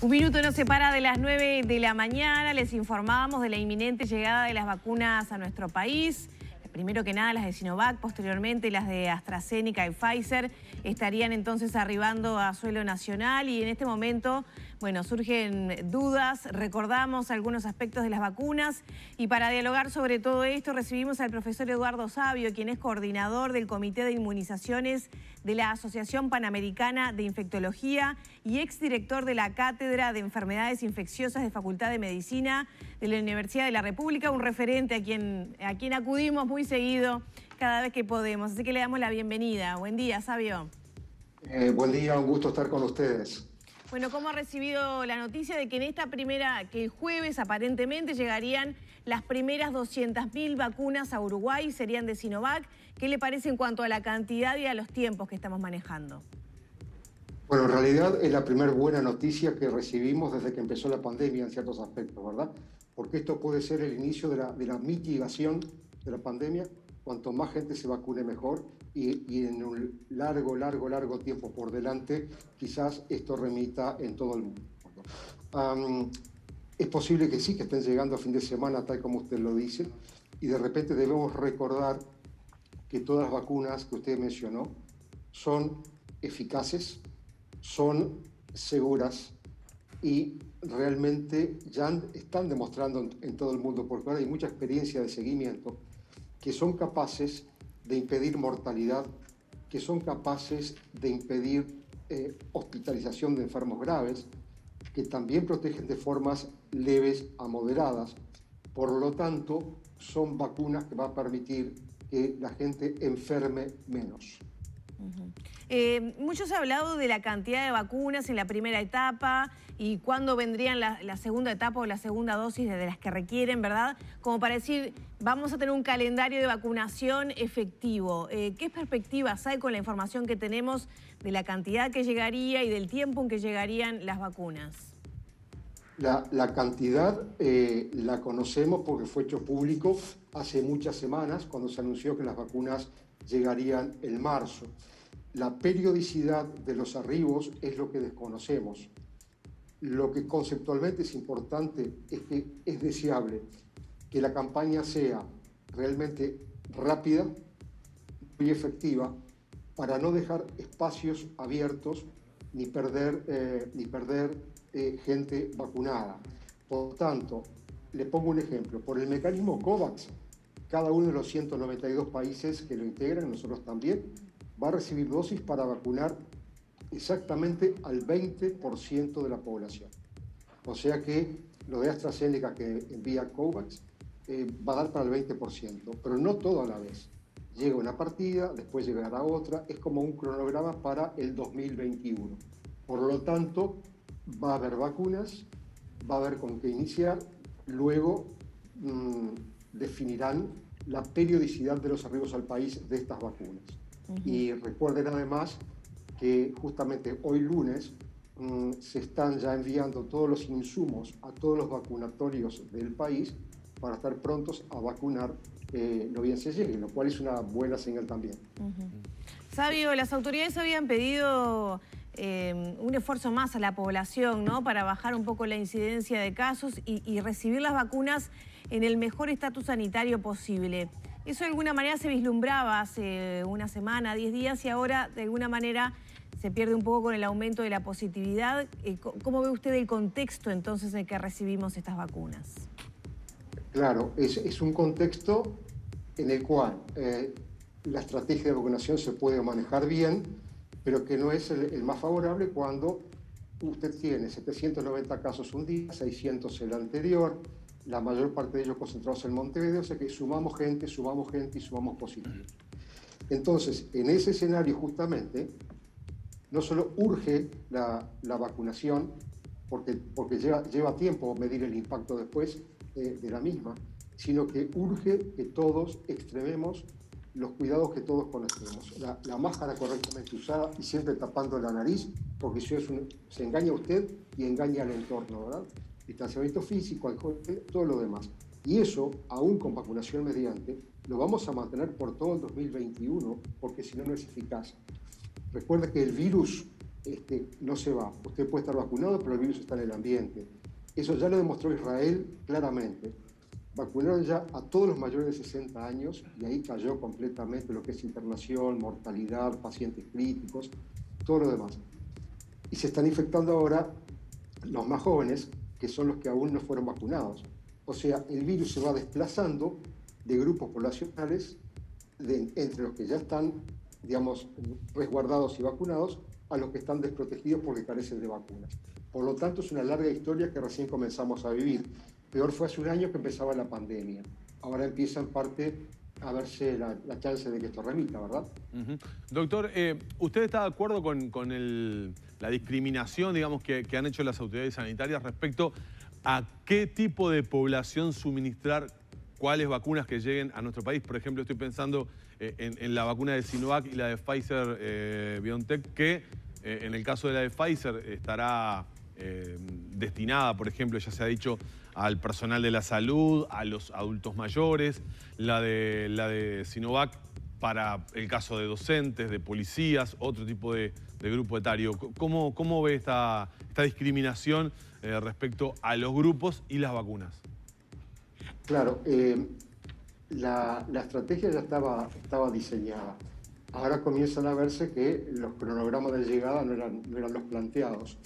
Un minuto nos separa de las 9 de la mañana. Les informamos de la inminente llegada de las vacunas a nuestro país. Primero que nada las de Sinovac, posteriormente las de AstraZeneca y Pfizer estarían entonces arribando a suelo nacional y en este momento, bueno, surgen dudas, recordamos algunos aspectos de las vacunas y para dialogar sobre todo esto recibimos al profesor Eduardo Savio, quien es coordinador del Comité de Inmunizaciones de la Asociación Panamericana de Infectología y exdirector de la Cátedra de Enfermedades Infecciosas de Facultad de Medicina de la Universidad de la República, un referente a quien acudimos muy seguido cada vez que podemos. Así que le damos la bienvenida. Buen día, Savio. Buen día, un gusto estar con ustedes. Bueno, ¿cómo ha recibido la noticia de que que el jueves aparentemente llegarían las primeras 200.000 vacunas a Uruguay, serían de Sinovac? ¿Qué le parece en cuanto a la cantidad y a los tiempos que estamos manejando? Bueno, en realidad es la primera buena noticia que recibimos desde que empezó la pandemia en ciertos aspectos, ¿verdad? Porque esto puede ser el inicio de la mitigación de la pandemia. Cuanto más gente se vacune mejor y en un largo tiempo por delante, quizás esto remita en todo el mundo. Es posible que sí, que estén llegando a fin de semana, tal como usted lo dice, y de repente debemos recordar que todas las vacunas que usted mencionó son eficaces, son seguras y realmente ya están demostrando en todo el mundo, porque ahora hay mucha experiencia de seguimiento, que son capaces de impedir mortalidad, que son capaces de impedir hospitalización de enfermos graves, que también protegen de formas leves a moderadas. Por lo tanto, son vacunas que van a permitir que la gente enferme menos. Mucho se ha hablado de la cantidad de vacunas en la primera etapa y cuándo vendrían la segunda etapa o la segunda dosis de las que requieren, ¿verdad? Como para decir, vamos a tener un calendario de vacunación efectivo. ¿Qué perspectivas hay con la información que tenemos de la cantidad que llegaría y del tiempo en que llegarían las vacunas? La cantidad la conocemos porque fue hecho público hace muchas semanas cuando se anunció que las vacunas llegarían en marzo. La periodicidad de los arribos es lo que desconocemos. Lo que conceptualmente es importante es que es deseable que la campaña sea realmente rápida y efectiva para no dejar espacios abiertos ni perder gente vacunada. Por tanto, le pongo un ejemplo. Por el mecanismo COVAX, cada uno de los 192 países que lo integran, nosotros también, va a recibir dosis para vacunar exactamente al 20% de la población. O sea que lo de AstraZeneca que envía COVAX va a dar para el 20%, pero no todo a la vez. Llega una partida, después llegará otra, es como un cronograma para el 2021. Por lo tanto, va a haber vacunas, va a haber con qué iniciar, luego definirán la periodicidad de los arribos al país de estas vacunas. Y recuerden además que justamente hoy lunes se están ya enviando todos los insumos a todos los vacunatorios del país para estar prontos a vacunar no bien se llegue, lo cual es una buena señal también. Savio, las autoridades habían pedido un esfuerzo más a la población, ¿no? Para bajar un poco la incidencia de casos y recibir las vacunas en el mejor estatus sanitario posible. Eso de alguna manera se vislumbraba hace una semana, 10 días y ahora de alguna manera se pierde un poco con el aumento de la positividad. ¿Cómo ve usted el contexto entonces en el que recibimos estas vacunas? Claro, es un contexto en el cual la estrategia de vacunación se puede manejar bien, pero que no es el más favorable cuando usted tiene 790 casos un día, 600 el anterior, la mayor parte de ellos concentrados en Montevideo, o sea que sumamos gente y sumamos positivos. Entonces, en ese escenario justamente, no solo urge la vacunación, porque lleva tiempo medir el impacto después de la misma, sino que urge que todos extrememos los cuidados que todos conocemos. La máscara correctamente usada y siempre tapando la nariz, porque si se engaña a usted y engaña al entorno, ¿verdad? Distanciamiento físico, alcohol, todo lo demás. Y eso, aún con vacunación mediante, lo vamos a mantener por todo el 2021, porque si no, no es eficaz. Recuerda que el virus no se va. Usted puede estar vacunado, pero el virus está en el ambiente. Eso ya lo demostró Israel claramente. Vacunaron ya a todos los mayores de 60 años y ahí cayó completamente lo que es internación, mortalidad, pacientes críticos, todo lo demás. Y se están infectando ahora los más jóvenes, que son los que aún no fueron vacunados. O sea, el virus se va desplazando de grupos poblacionales, entre los que ya están, digamos, resguardados y vacunados, a los que están desprotegidos porque carecen de vacunas. Por lo tanto, es una larga historia que recién comenzamos a vivir. Peor fue hace un año que empezaba la pandemia. Ahora empieza en parte a verse la chance de que esto remita, ¿verdad? Doctor, ¿usted está de acuerdo con la discriminación, digamos, que han hecho las autoridades sanitarias respecto a qué tipo de población suministrar cuáles vacunas que lleguen a nuestro país? Por ejemplo, estoy pensando en la vacuna de Sinovac y la de Pfizer-BioNTech, que en el caso de la de Pfizer estará destinada, por ejemplo, ya se ha dicho, al personal de la salud, a los adultos mayores, la de Sinovac para el caso de docentes, de policías, otro tipo de grupo etario. ¿Cómo ve esta discriminación respecto a los grupos y las vacunas? Claro, la estrategia ya estaba diseñada. Ahora comienzan a verse que los cronogramas de llegada no eran los planteados.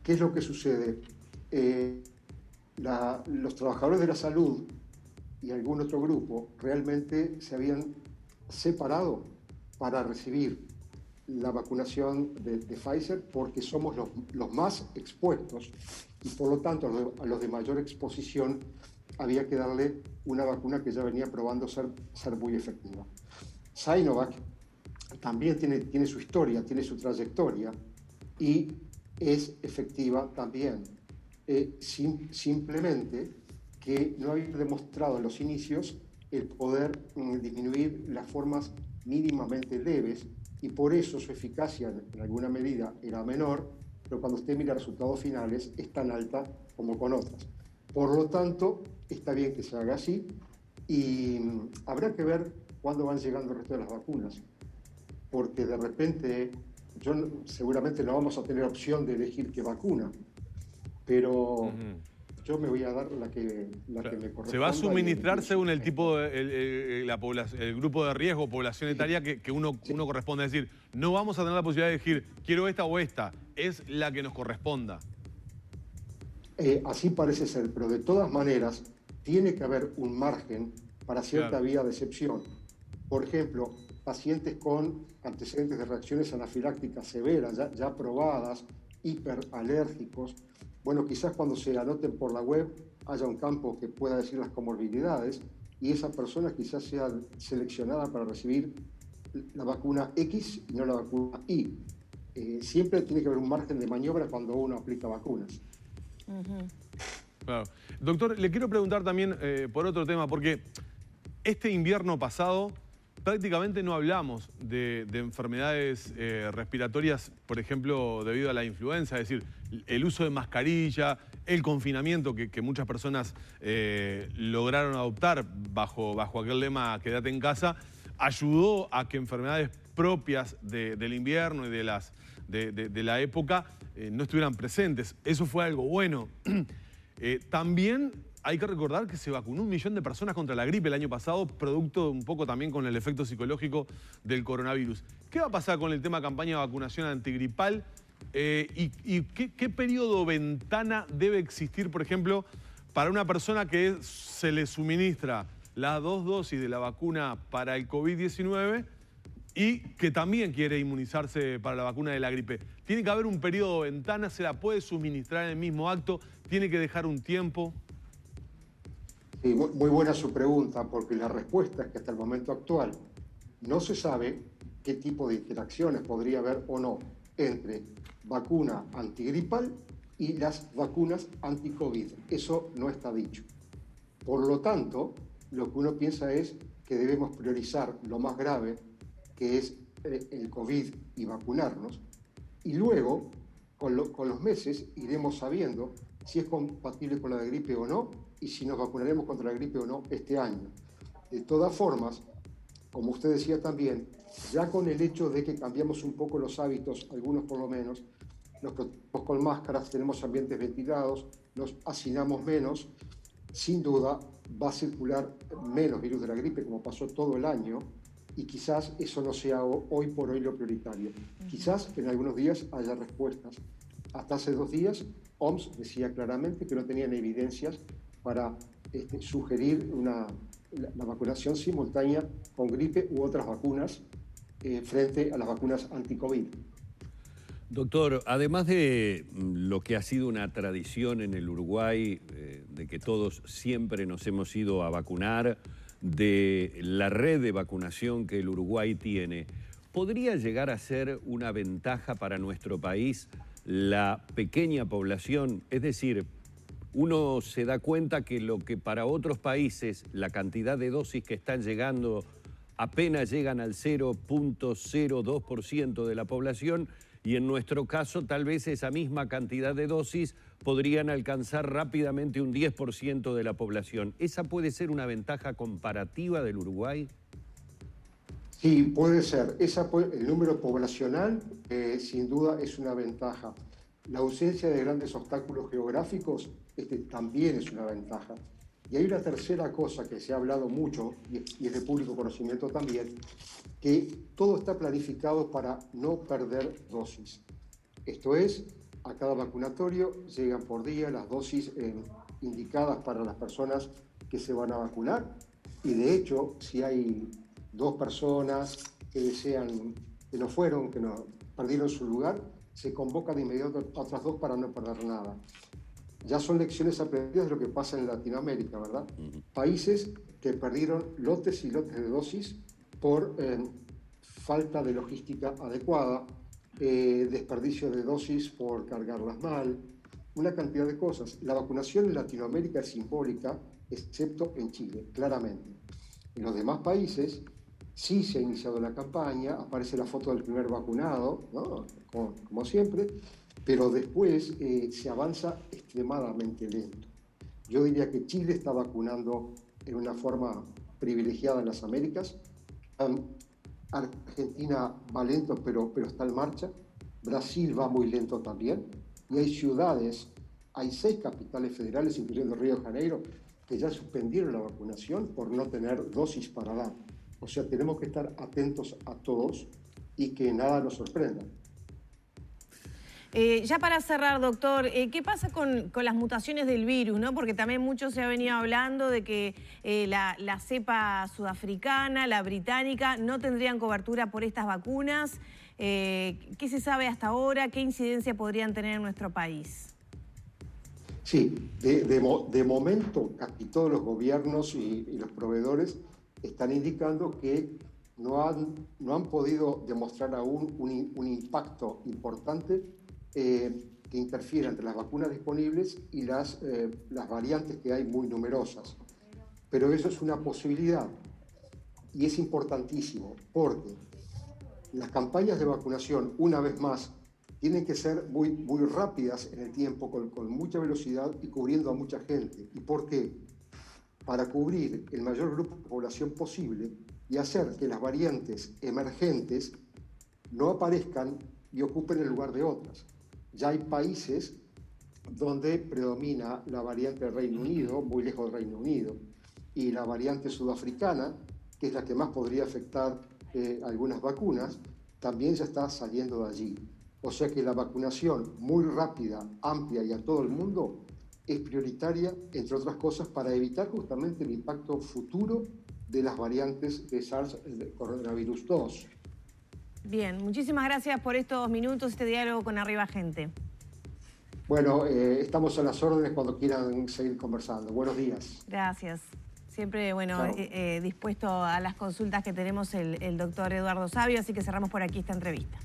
¿Qué es lo que sucede? Los trabajadores de la salud y algún otro grupo realmente se habían separado para recibir la vacunación de Pfizer porque somos los más expuestos y por lo tanto a los de mayor exposición había que darle una vacuna que ya venía probando ser muy efectiva. Sinovac también tiene su historia, tiene su trayectoria y es efectiva también. Simplemente que no había demostrado en los inicios el poder disminuir las formas mínimamente leves y por eso su eficacia en alguna medida era menor, pero cuando usted mira resultados finales es tan alta como con otras. Por lo tanto, está bien que se haga así y habrá que ver cuándo van llegando el resto de las vacunas, porque de repente seguramente no vamos a tener opción de elegir qué vacuna, pero yo me voy a dar la que me corresponde. Se va a suministrar según el tipo, el grupo de riesgo, población etaria que uno corresponde. Es decir, no vamos a tener la posibilidad de elegir, quiero esta o esta, es la que nos corresponda. Así parece ser, pero de todas maneras tiene que haber un margen para cierta vía de excepción. Por ejemplo, pacientes con antecedentes de reacciones anafilácticas severas, ya probadas, hiperalérgicos. Bueno, quizás cuando se anoten por la web haya un campo que pueda decir las comorbilidades y esa persona quizás sea seleccionada para recibir la vacuna X y no la vacuna Y. Siempre tiene que haber un margen de maniobra cuando uno aplica vacunas. Claro. Doctor, le quiero preguntar también por otro tema, porque este invierno pasado prácticamente no hablamos de enfermedades respiratorias, por ejemplo, debido a la influenza, es decir, el uso de mascarilla, el confinamiento que muchas personas lograron adoptar bajo aquel lema quédate en casa, ayudó a que enfermedades propias del invierno y de la época no estuvieran presentes. Eso fue algo bueno. También hay que recordar que se vacunó 1 millón de personas contra la gripe el año pasado, producto un poco también con el efecto psicológico del coronavirus. ¿Qué va a pasar con el tema campaña de vacunación antigripal? ¿Y qué periodo ventana debe existir, por ejemplo, para una persona que se le suministra las 2 dosis de la vacuna para el COVID-19 y que también quiere inmunizarse para la vacuna de la gripe? ¿Tiene que haber un periodo ventana? ¿Se la puede suministrar en el mismo acto? ¿Tiene que dejar un tiempo? Sí, muy buena su pregunta, porque la respuesta es que hasta el momento actual no se sabe qué tipo de interacciones podría haber o no entre vacuna antigripal y las vacunas anti-COVID. Eso no está dicho. Por lo tanto, lo que uno piensa es que debemos priorizar lo más grave, que es el COVID y vacunarnos, y luego, con los meses, iremos sabiendo si es compatible con la de gripe o no, y si nos vacunaremos contra la gripe o no este año. De todas formas, como usted decía también, ya con el hecho de que cambiamos un poco los hábitos, algunos por lo menos, nos protegemos con máscaras, tenemos ambientes ventilados, nos hacinamos menos, sin duda va a circular menos virus de la gripe, como pasó todo el año, y quizás eso no sea hoy por hoy lo prioritario. Quizás en algunos días haya respuestas. Hasta hace 2 días, OMS decía claramente que no tenían evidencias para sugerir la vacunación simultánea con gripe u otras vacunas frente a las vacunas anti-COVID. Doctor, además de lo que ha sido una tradición en el Uruguay, de que todos siempre nos hemos ido a vacunar, de la red de vacunación que el Uruguay tiene, ¿podría llegar a ser una ventaja para nuestro país la pequeña población? Es decir, uno se da cuenta que lo que para otros países la cantidad de dosis que están llegando apenas llegan al 0.02% de la población, y en nuestro caso tal vez esa misma cantidad de dosis podrían alcanzar rápidamente un 10% de la población. ¿Esa puede ser una ventaja comparativa del Uruguay? Sí, puede ser. El número poblacional sin duda es una ventaja. La ausencia de grandes obstáculos geográficos también es una ventaja. Y hay una tercera cosa que se ha hablado mucho, y es de público conocimiento también, que todo está planificado para no perder dosis. Esto es, a cada vacunatorio llegan por día las dosis indicadas para las personas que se van a vacunar, y de hecho, si hay 2 personas que desean, que no fueron, que no perdieron su lugar, se convoca de inmediato a otras 2 para no perder nada. Ya son lecciones aprendidas de lo que pasa en Latinoamérica, ¿verdad? Países que perdieron lotes y lotes de dosis por falta de logística adecuada, desperdicio de dosis por cargarlas mal, una cantidad de cosas. La vacunación en Latinoamérica es simbólica, excepto en Chile, claramente. En los demás países sí se ha iniciado la campaña, aparece la foto del primer vacunado, ¿no? Como siempre, pero después se avanza extremadamente lento. Yo diría que Chile está vacunando en una forma privilegiada en las Américas. Argentina va lento, pero está en marcha. Brasil va muy lento también. Y hay ciudades, hay 6 capitales federales, incluyendo Río de Janeiro, que ya suspendieron la vacunación por no tener dosis para dar. O sea, tenemos que estar atentos a todos y que nada nos sorprenda. Ya para cerrar, doctor, ¿qué pasa con las mutaciones del virus, ¿no? Porque también mucho se ha venido hablando de que la cepa sudafricana, la británica, no tendrían cobertura por estas vacunas. ¿Qué se sabe hasta ahora? ¿Qué incidencia podrían tener en nuestro país? Sí, de momento casi todos los gobiernos y los proveedores están indicando que no han podido demostrar aún un impacto importante que interfiera entre las vacunas disponibles y las variantes que hay muy numerosas. Pero eso es una posibilidad y es importantísimo porque las campañas de vacunación, una vez más, tienen que ser muy rápidas en el tiempo, con mucha velocidad y cubriendo a mucha gente. ¿Y por qué? Para cubrir el mayor grupo de población posible y hacer que las variantes emergentes no aparezcan y ocupen el lugar de otras. Ya hay países donde predomina la variante del Reino Unido, muy lejos del Reino Unido, y la variante sudafricana, que es la que más podría afectar algunas vacunas, también ya está saliendo de allí. O sea que la vacunación muy rápida, amplia y a todo el mundo es prioritaria, entre otras cosas, para evitar justamente el impacto futuro de las variantes de SARS, el coronavirus 2. Bien, muchísimas gracias por estos minutos, este diálogo con Arriba Gente. Bueno, estamos a las órdenes cuando quieran seguir conversando. Buenos días. Gracias. Siempre, bueno, dispuesto a las consultas que tenemos el doctor Eduardo Savio, así que cerramos por aquí esta entrevista.